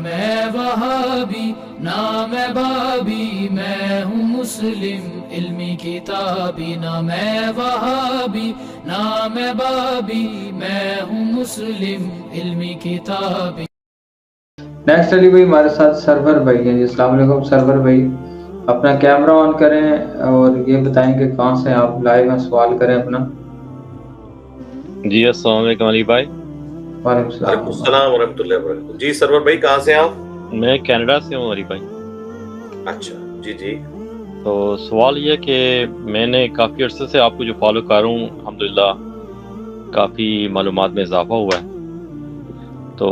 میں وہابی نہ میں بابی، میں ہوں مسلم علمی کتابی، نہ میں وہابی نہ میں بابی، میں ہوں مسلم علمی کتابی۔ نیکسٹ علی بھائی ہمارے ساتھ سرور بھائی ہیں جی۔ السلام علیکم سرور بھائی، اپنا کیمرہ آن کریں اور یہ بتائیں کہ کہاں سے آپ لائیو ہیں، سوال کریں اپنا۔ جی السلام علیکم علی بھائی۔ وعلیکم السلام ورحمۃ اللہ وبرکاتہ۔ جی سرور بھائی کہاں سے آپ؟ میں کینیڈا سے ہوں علی بھائی۔ اچھا جی جی۔ تو سوال یہ کہ میں نے کافی عرصے سے آپ کو جو فالو کر رہا ہوں، الحمدللہ کافی معلومات میں اضافہ ہوا ہے۔ تو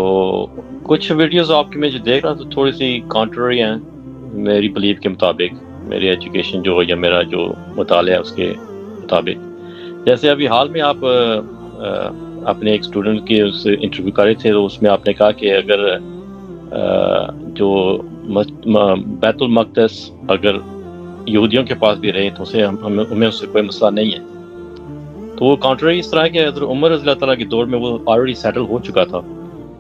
کچھ ویڈیوز آپ کی میں جو دیکھ رہا تو تھوڑی سی کانٹرری ہیں میری بلیف کے مطابق، میری ایجوکیشن جو یا میرا جو مطالعہ ہے اس کے مطابق۔ جیسے ابھی حال میں آپ اپنے ایک اسٹوڈنٹ کے انٹرویو کر رہے تھے، تو اس میں آپ نے کہا کہ اگر جو بیت المقدس اگر یہودیوں کے پاس بھی رہے تو ہمیں اس سے کوئی مسئلہ نہیں ہے۔ تو وہ کانٹرری اس طرح ہے کہ حضرت عمر رضی اللہ تعالیٰ کے دور میں وہ آلریڈی سیٹل ہو چکا تھا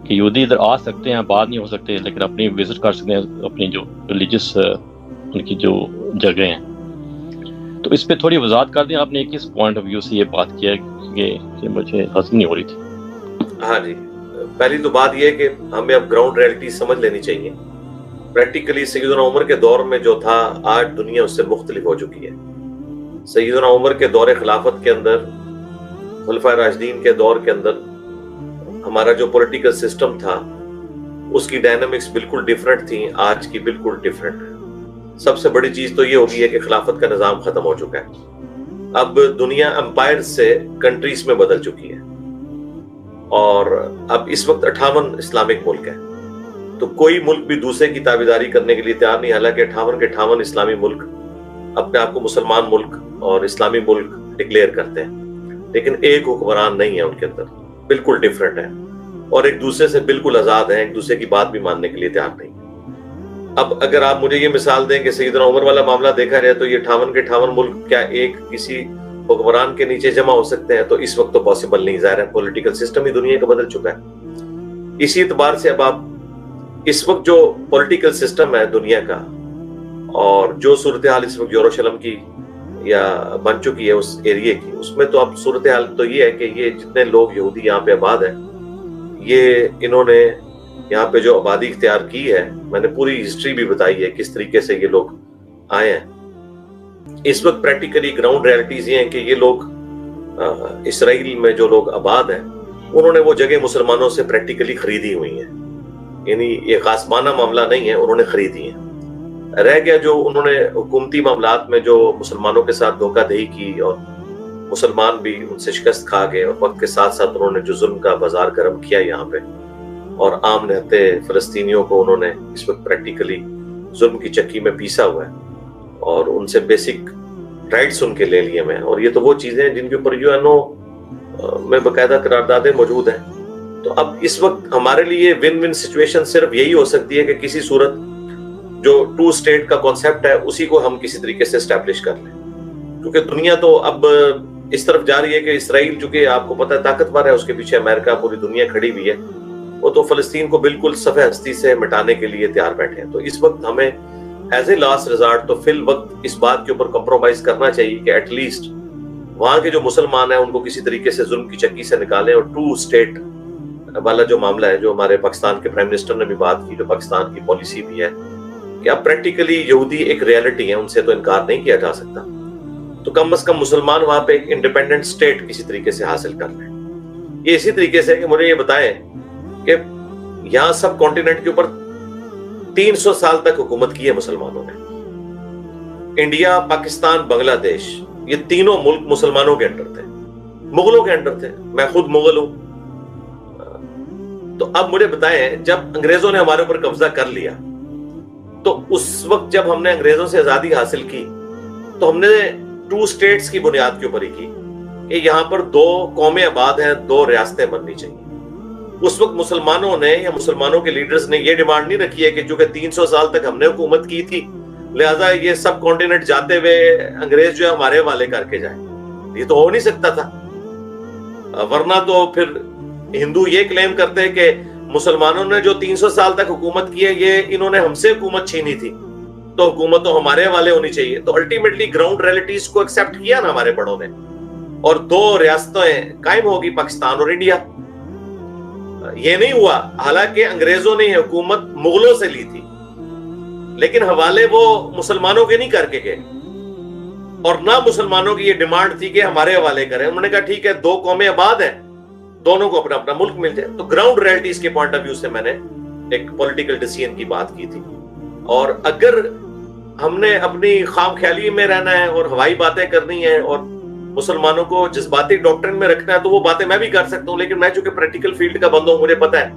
کہ یہودی ادھر آ سکتے ہیں، بعد نہیں ہو سکتے، لیکن اپنی وزٹ کر سکتے ہیں اپنی جو ریلیجس ان کی جو جگہ ہیں۔ تو اس پہ تھوڑی وضاحت کر دیں، آپ نے کس پوائنٹ آف ویو سے یہ بات کیا کہ مجھے ہضم نہیں ہو رہی تھی۔ ہاں جی، پہلی تو بات یہ ہے کہ ہمیں اب گراؤنڈ ریئلٹی سمجھ لینی چاہیے۔ پریکٹیکلی سیدنا عمر کے دور میں جو تھا، آج دنیا اس سے مختلف ہو چکی ہے۔ سیدنا عمر کے دور خلافت کے اندر، خلفائے راشدین کے دور کے اندر ہمارا جو پولیٹیکل سسٹم تھا اس کی ڈائنامکس بالکل ڈیفرنٹ تھیں، آج کی بالکل ڈیفرنٹ ہے۔ سب سے بڑی چیز تو یہ ہوگی ہے کہ خلافت کا نظام ختم ہو چکا ہے۔ اب دنیا امپائر سے کنٹریز میں بدل چکی ہے، اور اب اس وقت 58 اسلامک ملک ہے۔ تو کوئی ملک بھی دوسرے کی تابعداری کرنے کے لیے تیار نہیں، حالانکہ 58 کے 58 اسلامی ملک اپنے آپ کو مسلمان ملک اور اسلامی ملک ڈکلیئر کرتے ہیں، لیکن ایک حکمران نہیں ہے ان کے اندر، بالکل ڈیفرنٹ ہے، اور ایک دوسرے سے بالکل آزاد ہیں، ایک دوسرے کی بات بھی ماننے کے لیے تیار نہیں۔ اب اگر آپ مجھے یہ مثال دیں کہ سیدنا عمر والا معاملہ دیکھا جائے تو یہ 58 کے 58 ملک کیا ایک کسی حکمران کے نیچے جمع ہو سکتے ہیں؟ تو اس وقت تو پاسبل نہیں، ظاہر ہے پولیٹیکل سسٹم ہی دنیا کا بدل چکا ہے۔ اسی اعتبار سے اب آپ اس وقت جو پولیٹیکل سسٹم ہے دنیا کا، اور جو صورتحال اس وقت یروشلم کی یا بن چکی ہے اس ایریے کی، اس میں تو اب صورتحال تو یہ ہے کہ یہ جتنے لوگ یہودی یہاں پہ آباد ہیں، یہ انہوں نے یہاں پہ جو آبادی اختیار کی ہے، میں نے پوری ہسٹری بھی بتائی ہے کس طریقے سے یہ لوگ آئے ہیں۔ اس وقت پریکٹیکلی گراؤنڈ ریالٹیز یہ ہیں کہ یہ لوگ اسرائیل میں جو لوگ آباد ہیں، انہوں نے وہ جگہ مسلمانوں سے پریکٹیکلی خریدی ہوئی ہیں، یعنی یہ غاصبانہ معاملہ نہیں ہے، انہوں نے خریدی ہیں۔ رہ گیا جو انہوں نے حکومتی معاملات میں جو مسلمانوں کے ساتھ دھوکہ دہی کی اور مسلمان بھی ان سے شکست کھا گئے، اور وقت کے ساتھ ساتھ انہوں نے جو ظلم کا بازار گرم کیا یہاں پہ، اور عام نہتے فلسطینیوں کو انہوں نے اس وقت پریکٹیکلی ظلم کی چکی میں پیسا ہوا ہے، اور ان سے بیسک رائٹس ان کے لے لیے میں، اور یہ تو وہ چیزیں ہیں جن کے اوپر یو این او میں باقاعدہ قراردادیں موجود ہیں۔ تو اب اس وقت ہمارے لیے ون ون سچویشن صرف یہی ہو سکتی ہے کہ کسی صورت جو 2 اسٹیٹ کا کانسیپٹ ہے اسی کو ہم کسی طریقے سے اسٹیبلش کر لیں، کیونکہ دنیا تو اب اس طرف جا رہی ہے کہ اسرائیل چونکہ آپ کو پتہ ہے طاقتور ہے، اس کے پیچھے امریکہ پوری دنیا کھڑی ہوئی ہے، وہ تو فلسطین کو بالکل صفحہ ہستی سے مٹانے کے لیے تیار بیٹھے ہیں۔ تو اس وقت ہمیں ایز اے لاسٹ ریزارٹ تو فی الوقت اس بات کے اوپر کمپرومائز کرنا چاہیے کہ ایٹ لیسٹ وہاں کے جو مسلمان ہیں ان کو کسی طریقے سے ظلم کی چکی سے نکالیں، اور 2 اسٹیٹ والا جو معاملہ ہے، جو ہمارے پاکستان کے پرائم منسٹر نے بھی بات کی، جو پاکستان کی پالیسی بھی ہے کہ اب پریکٹیکلی یہودی ایک ریالٹی ہے، ان سے تو انکار نہیں کیا جا سکتا، تو کم از کم مسلمان وہاں پہ ایک انڈیپینڈنٹ اسٹیٹ کسی طریقے سے حاصل کر لیں۔ یہ اسی طریقے سے کہ مجھے یہ بتائیں کہ یہاں سب کانٹیننٹ کے اوپر 300 سال تک حکومت کی ہے مسلمانوں نے۔ انڈیا، پاکستان، بنگلہ دیش، یہ تینوں ملک مسلمانوں کے انڈر تھے، مغلوں کے انڈر تھے، میں خود مغل ہوں۔ تو اب مجھے بتائیں جب انگریزوں نے ہمارے اوپر قبضہ کر لیا تو اس وقت جب ہم نے انگریزوں سے آزادی حاصل کی تو ہم نے 2 اسٹیٹس کی بنیاد کے اوپر ہی کی کہ یہاں پر 2 قومیں آباد ہیں، 2 ریاستیں بننی چاہیے۔ اس وقت مسلمانوں نے یا مسلمانوں کے لیڈرز نے یہ ڈیمانڈ نہیں رکھی ہے کہ چونکہ 300 سال تک ہم نے حکومت کی تھی لہٰذا یہ سب کانٹیننٹ جاتے ہوئے انگریز جو ہے ہمارے حوالے کر کے جائیں، یہ تو ہو نہیں سکتا تھا۔ ورنہ تو پھر ہندو یہ کلیم کرتے ہیں کہ مسلمانوں نے جو 300 سال تک حکومت کی ہے، یہ انہوں نے ہم سے حکومت چھینی تھی، تو حکومت تو ہمارے حوالے ہونی چاہیے. تو الٹیمیٹلی گراؤنڈ ریئلٹیز کو ایکسپٹ کیا نا ہمارے بڑوں نے، اور 2 ریاستیں قائم ہوگی، پاکستان اور انڈیا. یہ نہیں ہوا، حالانکہ انگریزوں نے یہ حکومت مغلوں سے لی تھی، لیکن حوالے وہ مسلمانوں کے نہیں کر کے گئے، اور نہ مسلمانوں کی یہ ڈیمانڈ تھی کہ ہمارے حوالے کریں. انہوں نے کہا ٹھیک ہے 2 قومیں آباد ہیں، دونوں کو اپنا اپنا ملک مل جائے. تو گراؤنڈ ریئلٹیز کے پوائنٹ آف ویو سے میں نے ایک پولیٹیکل ڈیسیژن کی بات کی تھی. اور اگر ہم نے اپنی خام خیالی میں رہنا ہے اور ہوائی باتیں کرنی ہیں اور مسلمانوں کو جذباتی ڈاکٹرن میں رکھنا ہے، تو وہ باتیں میں بھی کر سکتا ہوں، لیکن میں چونکہ پریکٹیکل فیلڈ کا بندہ ہوں، مجھے پتا ہے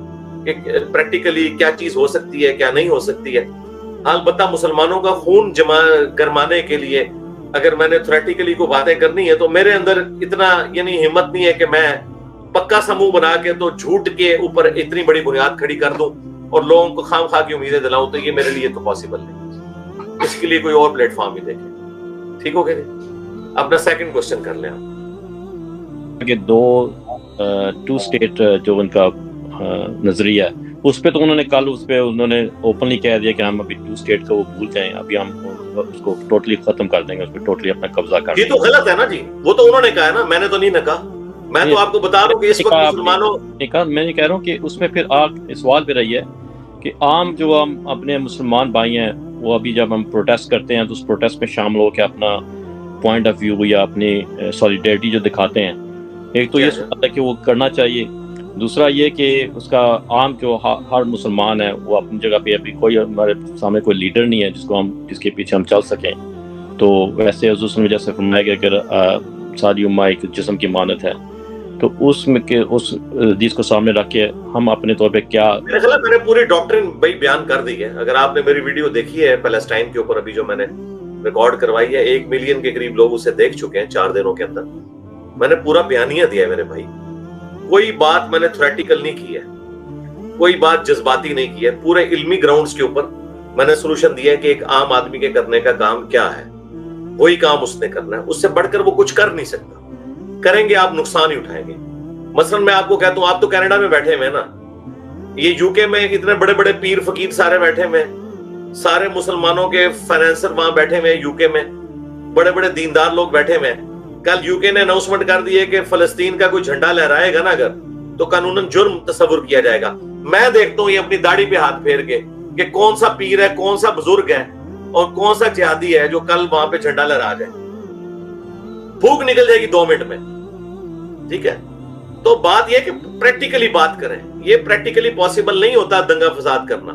کہ پریکٹیکلی کیا چیز ہو سکتی ہے کیا نہیں ہو سکتی ہے. البتہ مسلمانوں کا خون جمع گرمانے کے لیے اگر میں نے تھیوریٹیکلی کو باتیں کرنی ہے، تو میرے اندر اتنا یعنی ہمت نہیں ہے کہ میں پکا سموہ بنا کے تو جھوٹ کے اوپر اتنی بڑی بنیاد کھڑی کر دوں اور لوگوں کو خام خواہ کی امیدیں دلاؤں. تو یہ میرے لیے تو پاسبل نہیں. اس کے لیے کوئی اور پلیٹ فارم ہی دیکھیں. ٹھیک ہو گیا؟ اپنا سیکنڈ کوشچن کر لیں آپ. کہ 2 اسٹیٹ جو ان کا نظریہ ہے، اس پہ تو انہوں نے کل اس پہ انہوں نے اوپنلی کہہ دیا کہ ہم ابھی 2 اسٹیٹ کو وہ بھول جائیں، ابھی ہم اس کو ٹوٹلی ختم کر دیں گے، اس پہ ٹوٹلی اپنا قبضہ کر دیں گے. یہ تو غلط ہے نا جی، وہ تو انہوں نے کہا ہے نا، میں نے تو نہیں کہا. میں تو آپ کو بتا رہا ہوں کہ اس وقت مسلمانوں میں یہ کہہ رہا ہوں کہ اس میں پھر سوال پہ رہی ہے کہ عام جو ہم اپنے مسلمان بھائی ہیں، وہ ابھی جب ہم پروٹیسٹ کرتے ہیں تو اس پروٹیسٹ میں شامل ہو کے اپنا پوائنٹ آف ویو یا اپنی سولیڈیرٹی جو دکھاتے ہیں، ایک تو یہ سوال ہے کہ وہ کرنا چاہیے. دوسرا یہ کہ اس کا عام جو ہر مسلمان ہے وہ اپنی جگہ پہ، ابھی کوئی ہمارے سامنے کوئی لیڈر نہیں ہے جس کے پیچھے ہم چل سکیں. تو ویسے حضور صلی اللہ علیہ وسلم جیسے فرمایا گیا کہ ساری امہ ایک جسم کی مانت ہے، تو اس حدیث کو سامنے رکھ کے ہم اپنے طور پہ کیا. میرے خیال میں نے پوری ڈاکٹرن بھائی بیان کر دی ہے. اگر آپ نے میری ویڈیو دیکھی ہے پیلسٹائن کے اوپر ابھی جو میں نے ریکارڈ کروائی ہے، 1 ملین کے قریب لوگ اسے دیکھ چکے ہیں 4 دنوں کے اندر. میں نے پورا بیانیہ دیا ہے میرے بھائی. کوئی بات میں نے تھیوریٹیکل نہیں کی ہے، کوئی بات جذباتی نہیں کی ہے. پورے علمی گراؤنڈز کے اوپر میں نے سولوشن دیا ہے کہ ایک عام آدمی کے کرنے کا کام کیا ہے، وہی کام اس نے کرنا ہے. اس سے بڑھ کر وہ کچھ کر نہیں سکتا. کریں گے آپ نقصان ہی اٹھائیں گے. مثلا میں آپ کو کہتا ہوں، آپ تو کینیڈا میں بیٹھے ہوئے نا، یہ یو کے میں اتنے بڑے بڑے پیر فقیر سارے بیٹھے ہوئے، سارے مسلمانوں کے فائنینسر وہاں بیٹھے ہوئے، یو کے میں بڑے بڑے دیندار لوگ بیٹھے ہوئے. کل یو کے نے اناؤنسمنٹ کر دی ہے کہ فلسطین کا کوئی جھنڈا لہرائے گا نا اگر، تو قانوناً جرم تصور کیا جائے گا. میں دیکھتا ہوں یہ اپنی داڑھی پہ ہاتھ پھیر کے کہ کون سا پیر ہے، کون سا بزرگ ہے اور کون سا جہادی ہے جو کل وہاں پہ جھنڈا لہرا جائے. بھوک نکل جائے گی 2 منٹ میں. ٹھیک ہے؟ تو بات یہ کہ پریکٹیکلی بات کریں. یہ پریکٹیکلی پاسبل نہیں ہوتا دنگا فساد کرنا.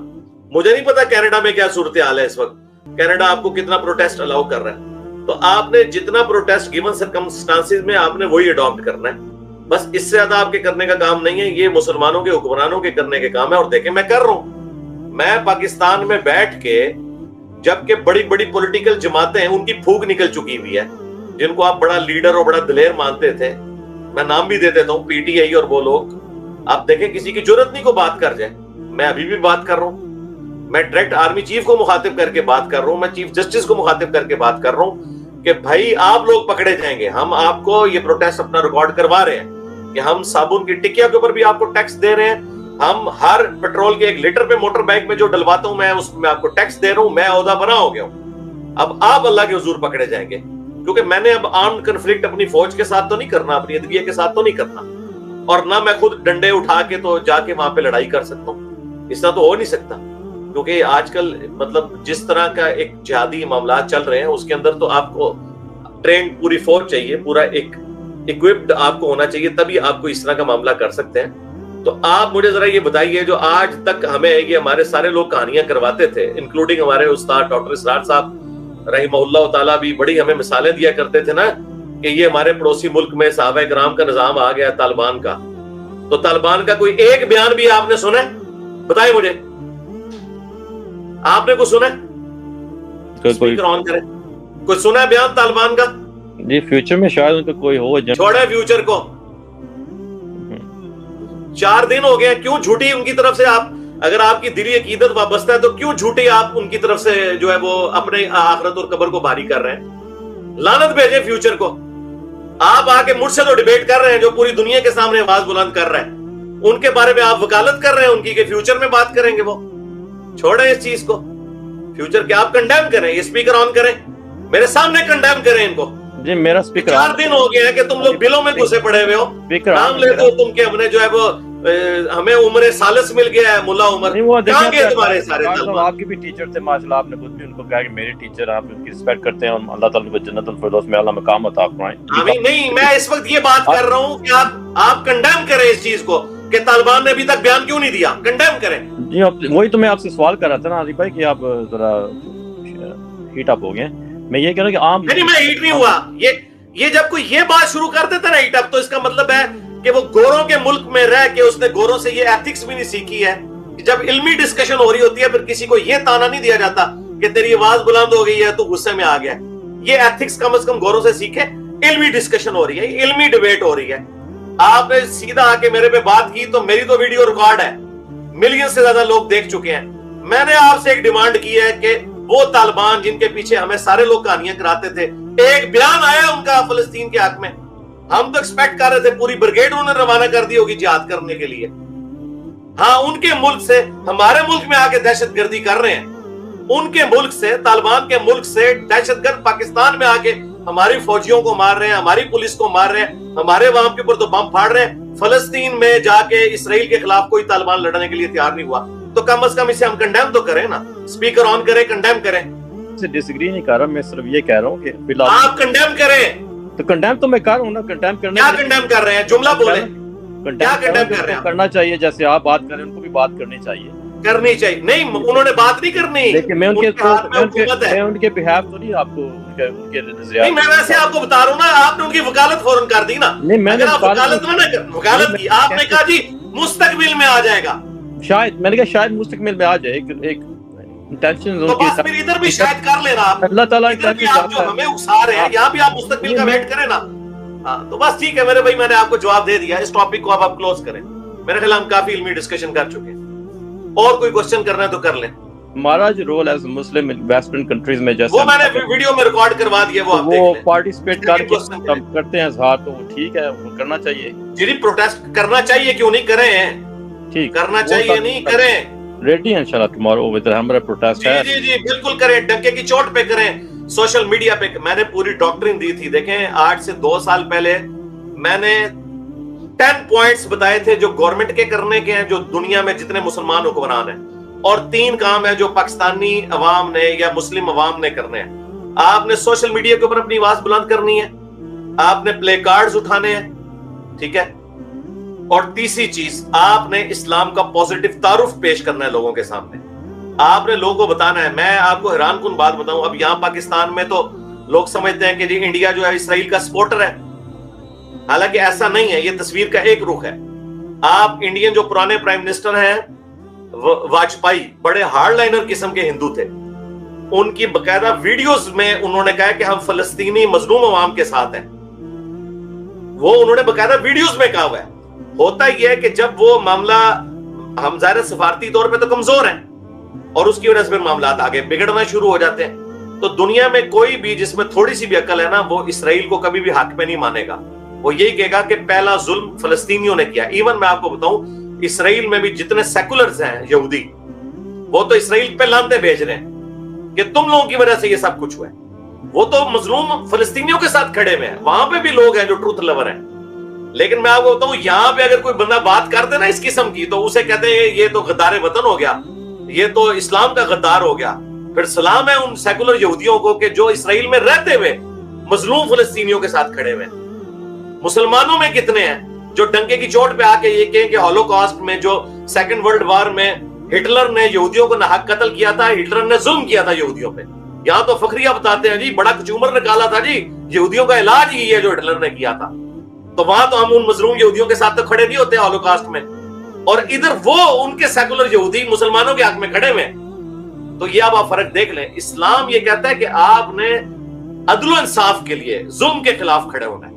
مجھے نہیں پتا کینیڈا میں کیا صورتحال ہے اس وقت، کینیڈا آپ کو کتنا پروٹیسٹ الاؤ کر رہا ہے. تو آپ نے جتنا پروٹیسٹ گیون سرکمسٹانسز میں آپ نے وہی اڈاپٹ کرنا ہے. بس اس سے زیادہ آپ کے کرنے کا کام نہیں ہے. یہ مسلمانوں کے حکمرانوں کے کرنے کے کام ہے. اور دیکھیں میں کر رہا ہوں. میں پاکستان میں بیٹھ کے، جبکہ بڑی بڑی پولیٹیکل جماعتیں ہیں ان کی پھوک نکل چکی ہوئی ہے، جن کو آپ بڑا لیڈر اور بڑا دلیر مانتے تھے، میں نام بھی دے دیتا ہوں، پی ٹی آئی اور وہ لوگ. آپ دیکھیں کسی کی جرت نہیں کو بات کر جائے. میں ابھی بھی بات کر رہا ہوں. میں ڈائریکٹ آرمی چیف کو مخاطب کر کے بات کر رہا ہوں. میں چیف جسٹس کو مخاطب کر کے بات کر رہا ہوں کہ بھائی آپ لوگ پکڑے جائیں گے. ہم آپ کو یہ پروٹیسٹ اپنا ریکارڈ کروا رہے ہیں کہ ہم صابن کی ٹکیا کے اوپر بھی آپ کو ٹیکس دے رہے ہیں. ہم ہر پیٹرول کے 1 لیٹر پہ موٹر بائک میں جو ڈلواتا ہوں میں اس میں آپ کو ٹیکس دے رہا ہوں. میں عہدہ بنا ہو گیا ہوں. اب آپ اللہ کے حضور پکڑے جائیں گے، کیونکہ میں نے اب آرمڈ کنفلکٹ اپنی فوج کے ساتھ تو نہیں کرنا، اپنی عدلیہ کے ساتھ تو نہیں کرنا، اور نہ میں خود ڈنڈے اٹھا کے تو جا کے وہاں پہ لڑائی کر سکتا ہوں. اس طرح تو ہو نہیں سکتا، کیونکہ آج کل مطلب جس طرح کا ایک جہادی معاملات چل رہے ہیں اس کے اندر تو آپ کو ٹرینڈ پوری فوج چاہیے، پورا ایک اکوپڈ آپ کو ہونا چاہیے، تبھی آپ کو اس طرح کا معاملہ کر سکتے ہیں. تو آپ مجھے ذرا یہ بتائیے، جو آج تک ہمیں یہ ہمارے سارے لوگ کہانیاں کرواتے تھے، انکلوڈنگ ہمارے استاد ڈاکٹر اسرار صاحب رحمہ اللہ تعالیٰ بھی بڑی ہمیں مثالیں دیا کرتے تھے نا کہ یہ ہمارے پڑوسی ملک میں صحابہ کرام کا نظام آ گیا طالبان کا. تو طالبان کا کوئی ایک بیان بھی آپ نے سنا ہے؟ بتائیں مجھے، آپ نے کچھ سنا ہے؟ اسپیکر آن کریں. کوئی سنا ہے بیان طالبان کا؟ جی فیوچر میں شاید ان کا کوئی ہو. چھوڑے فیوچر کو، 4 دن ہو گئے. کیوں جھوٹی ان کی طرف سے آپ، اگر آپ کی دلی عقیدت وابستہ ہے تو کیوں جھوٹی آپ ان کی طرف سے جو ہے وہ اپنے آخرت اور قبر کو بھاری کر رہے ہیں؟ لعنت بھیجے فیوچر کو. آپ آ کے مجھ سے تو ڈیبیٹ کر رہے ہیں جو پوری دنیا کے سامنے آواز بلند کر رہے ہیں. ان کے بارے میں آپ وکالت کر رہے ہیں ان کی کہ فیوچر میں بات کریں گے. وہ چھوڑیں اس چیز کو, فیوچر کے آپ کنڈیم کریں, یہ اسپیکر آن کریں, میرے سامنے کنڈیم کریں ان کو. جی میرا اسپیکر 4 دن ہو گئے ہیں کہ تم لوگ بلوں میں گھسے پڑے ہوئے ہو. نام لیتے ہو تم کہ ہم نے جو ہے وہ ہمیں عمر ثالث مل گیا ہے, ملا عمر. کہاں گئے تمہارے سارے طلباء؟ آپ کے بھی ٹیچر تھے ماشاءاللہ, آپ نے خود بھی ان کو کہا کہ میرے ٹیچر, آپ ان کی رسپیکٹ کرتے ہیں اور اللہ تعالیٰ کو جنت الفردوس میں اعلیٰ مقام عطا فرمائے. نہیں, میں اس وقت یہ بات کر رہا ہوں کہ آپ کنڈیم کریں اس چیز کو کہ طالبان نے ابھی تک بیان کیوں نہیں دیا, کنڈیم کریں. جی وہی تو میں آپ سے سوال کر رہا تھا نا علی بھائی کہ آپ ذرا ہیٹ اپ ہو گئے. میں یہ کہہ رہا ہوں کہ عام نہیں, میں ہیٹ نہیں ہوا. یہ جب کوئی یہ بات شروع کر دیتا نا ہیٹ اپ, تو اس کا مطلب ہے کہ وہ گوروں کے ملک میں رہ کے اس نے گوروں سے یہ ایتھکس بھی نہیں سیکھی ہے. جب علمی ڈسکشن ہو رہی ہوتی ہے پھر کسی کو یہ تانا نہیں دیا جاتا کہ تیری آواز بلند ہو گئی ہے تو غصے میں آ گیا. یہ ایتھکس کم از کم گوروں سے سیکھے. علمی ڈسکشن ہو رہی ہے, علمی ڈیبیٹ ہو رہی ہے. آپ نے سیدھا آ کے میرے پہ بات کی تو میری تو ویڈیو ریکارڈ ہے, ملین سے زیادہ لوگ دیکھ چکے ہیں. میں نے آپ سے ایک ڈیمانڈ کی ہے کہ وہ طالبان جن کے پیچھے ہمیں سارے لوگ کہانیاں کراتے تھے, ایک بیان آیا ان کا فلسطین کے حق میں. ہم تو ایکسپیکٹ کر رہے تھے پوری بریگیڈ انہوں نے روانہ کر دی ہوگی جہاد کرنے کے لیے. ہاں, ان کے ملک سے ہمارے ملک میں آ کے دہشت گردی کر رہے ہیں. ان کے ملک سے, طالبان کے ملک سے دہشت گرد پاکستان میں آ کے ہماری فوجیوں کو مار رہے ہیں, ہماری پولیس کو مار رہے ہیں, ہمارے وہاں کے اوپر تو بم پھاڑ رہے ہیں. فلسطین میں جا کے اسرائیل کے خلاف کوئی طالبان لڑنے کے لیے تیار نہیں ہوا, تو کم از کم اسے ہم کنڈیم تو کریں نا. اسپیکر آن کریں, کنڈیم کریں. سے ڈس ایگری نہیں کر رہا, میں صرف یہ کہہ رہا ہوں کہ آپ کنڈیم کریں. تو کنڈیم تو میں کر رہا ہوں نا. کنڈیم کرنا, کیا کنڈیم کر رہے ہیں, جملہ بولیں. کیا کنڈیم کر رہے ہیں؟ کرنا چاہیے جیسے آپ بات کر رہے ہیں ان کو بھی بات کرنی چاہیے. کرنی چاہیے. نہیں, انہوں نے بات نہیں کرنی. لیکن میں ان کے بہاف تو نہیں آپ کو ان کے نظریات. نہیں, میں ویسے آپ کو بتا رہا ہوں نا, آپ نے ان کی وکالت فوراً کر دی نا. نہیں, میں نے وکالت کی, آپ نے کہا جی مستقبل میں آ جائے گا. شاید میں نے کہا شاید مستقبل میں آ جائے. ایک انٹینشن تو بس پھر ادھر بھی شاید کر لینا آپ. اللہ تعالیٰ آپ جو ہمیں اکسا رہے ہیں یہاں بھی آپ مستقبل کا ویٹ کریں نا. ہاں, تو بس ٹھیک ہے میرے بھائی, میں نے آپ کو جواب دے دیا. اس ٹاپک کو آپ کلوز کریں. میرے خیال ہم کافی علمی ڈسکشن کر چکے ہیں. اور کوئی کوشچن کرنا ہے تو کر لیں. ہمارا جو role as Muslim western countries میں جیسے وہ میں نے ویڈیو میں ریکارڈ کروا دیا, وہ آپ دیکھ لیں. پارٹیسپیٹ کر کے کرتے ہیں اظہار, تو وہ ٹھیک ہے, وہ کرنا چاہیے. جی پروٹیسٹ کرنا چاہیے, کیوں نہیں کریں. ٹھیک, کرنا چاہیے, نہیں کریں. ریڈی ہیں انشاءاللہ ٹمارو ود ہمارا پروٹیسٹ ہے. جی جی بالکل کریں, ڈنکے کی چوٹ پہ کریں, سوشل میڈیا پہ. میں نے پوری ڈاکٹرین دی تھی. دیکھیں, 8 سے 2 سال پہلے میں نے 10 پوائنٹس بتائے تھے جو گورنمنٹ کے کرنے کے ہیں, جو دنیا میں جتنے مسلمان حکمران ہیں, اور 3 کام ہیں جو پاکستانی عوام نے یا مسلم عوام نے کرنے ہیں. آپ نے سوشل میڈیا کے اوپر اپنی آواز بلند کرنی ہے, آپ نے پلے کارڈز اٹھانے ہیں, ٹھیک ہے, اور تیسری چیز آپ نے اسلام کا پوزیٹو تعارف پیش کرنا ہے لوگوں کے سامنے. آپ نے لوگوں کو بتانا ہے. میں آپ کو حیران کن بات بتاؤں, اب یہاں پاکستان میں تو لوگ سمجھتے ہیں کہ جی انڈیا جو ہے اسرائیل کا سپورٹر ہے, حالانکہ ایسا نہیں ہے. یہ تصویر کا ایک رخ ہے. آپ انڈین جو پرانے پرائم منسٹر ہیں واجپئی, بڑے ہارڈ لائنر قسم کے ہندو تھے. ان کی باقاعدہ ویڈیوز میں انہوں نے کہا کہ ہم فلسطینی مظلوم عوام کے ساتھ ہیں. وہ انہوں نے باقاعدہ ویڈیوز میں کہا ہوا ہے. ہوتا یہ ہے کہ جب وہ معاملہ, ہم ظاہر سفارتی طور پہ تو کمزور ہیں اور اس کی وجہ سے پھر معاملات آگے بگڑنا شروع ہو جاتے ہیں. تو دنیا میں کوئی بھی جس میں تھوڑی سی بھی عقل ہے نا, وہ اسرائیل کو کبھی بھی حق میں نہیں مانے گا. وہ یہی کہے گا کہ پہلا ظلم فلسطینیوں نے کیا. ایون میں آپ کو بتاؤں, اسرائیل میں بھی جتنے سیکولرز ہیں یہودی, وہ تو اسرائیل پہ لانتے بھیج رہے ہیں کہ تم لوگوں کی وجہ سے یہ سب کچھ ہوا ہے. وہ تو مظلوم فلسطینیوں کے ساتھ کھڑے ہوئے ہیں. وہاں پہ بھی لوگ ہیں جو ٹروتھ لور ہیں. لیکن میں آپ کو بتاؤں, یہاں پہ اگر کوئی بندہ بات کرتے نا اس قسم کی, تو اسے کہتے ہیں یہ تو غدار وطن ہو گیا, یہ تو اسلام کا غدار ہو گیا. پھر سلام ہے ان سیکولر یہودیوں کو کہ جو اسرائیل میں رہتے ہوئے مظلوم فلسطینیوں کے ساتھ کھڑے ہوئے. مسلمانوں میں کتنے ہیں جو ڈنکے کی چوٹ پہ آ کے یہ کہیں کہ ہولوکاسٹ میں, جو 2nd ورلڈ وار میں ہٹلر نے یہودیوں کو ناحق قتل کیا تھا, ہٹلر نے ظلم کیا تھا یہودیوں پہ. یہاں تو فخریہ بتاتے ہیں جی بڑا کچومر نکالا تھا جی, یہودیوں کا علاج ہی ہے جو ہٹلر نے کیا تھا. تو وہاں تو ہم ان مظلوم یہودیوں کے ساتھ تو کھڑے نہیں ہوتے ہولوکاسٹ میں, اور ادھر وہ ان کے سیکولر یہودی مسلمانوں کے حق میں کھڑے ہوئے. تو یہ اب آپ فرق دیکھ لیں. اسلام یہ کہتا ہے کہ آپ نے عدل و انصاف کے لیے ظلم کے خلاف کھڑے ہونا ہے,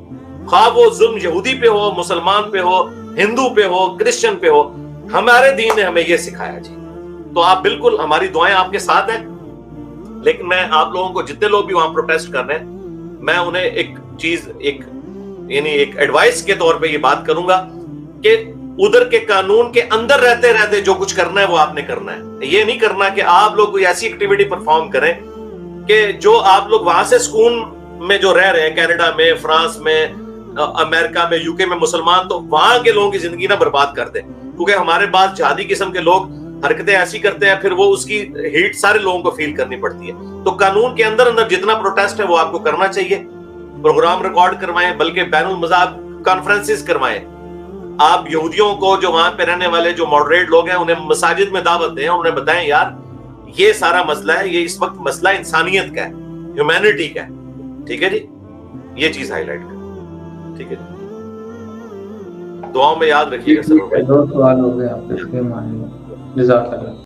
خواہ وہ ظلم یہودی پہ ہو, مسلمان پہ ہو, ہندو پہ ہو, کرسچن پہ ہو. ہمارے دین نے ہمیں یہ سکھایا جی. تو آپ بالکل, ہماری دعائیں آپ کے ساتھ ہیں. لیکن میں آپ لوگوں کو, جتنے لوگ بھی وہاں پروٹیسٹ کر رہے ہیں, میں انہیں ایک چیز, ایک ایڈوائس کے طور پہ یہ بات کروں گا کہ ادھر کے قانون کے اندر رہتے رہتے جو کچھ کرنا ہے وہ آپ نے کرنا ہے. یہ نہیں کرنا کہ آپ لوگ کوئی ایسی ایکٹیویٹی پرفارم کریں کہ جو آپ لوگ وہاں سے سکون میں جو رہ رہے ہیں, کینیڈا میں, فرانس میں, امریکہ میں, یو کے میں مسلمان, تو وہاں کے لوگوں کی زندگی نہ برباد کر دیں. کیونکہ ہمارے پاس جہادی قسم کے لوگ حرکتیں ایسی کرتے ہیں, پھر وہ اس کی ہیٹ سارے لوگوں کو فیل کرنی پڑتی ہے. تو قانون کے اندر اندر جتنا پروٹیسٹ ہے وہ آپ کو کرنا چاہیے. پروگرام ریکارڈ کروائیں, بلکہ بین المذاہب کانفرنسز کروائیں. آپ یہودیوں کو جو وہاں پہ رہنے والے جو ماڈریٹ لوگ ہیں انہیں مساجد میں دعوت دیں, انہیں بتائیں یار یہ سارا مسئلہ ہے, یہ اس وقت مسئلہ انسانیت کا ہے, ہیومینٹی کا ہے. ٹھیک ہے جی, یہ چیز ہائی لائٹ کریں. ٹھیک ہے جی, دعاؤں میں یاد رکھیے گا سر. دو سوال ہو گئے آپ کے, جزاک اللہ.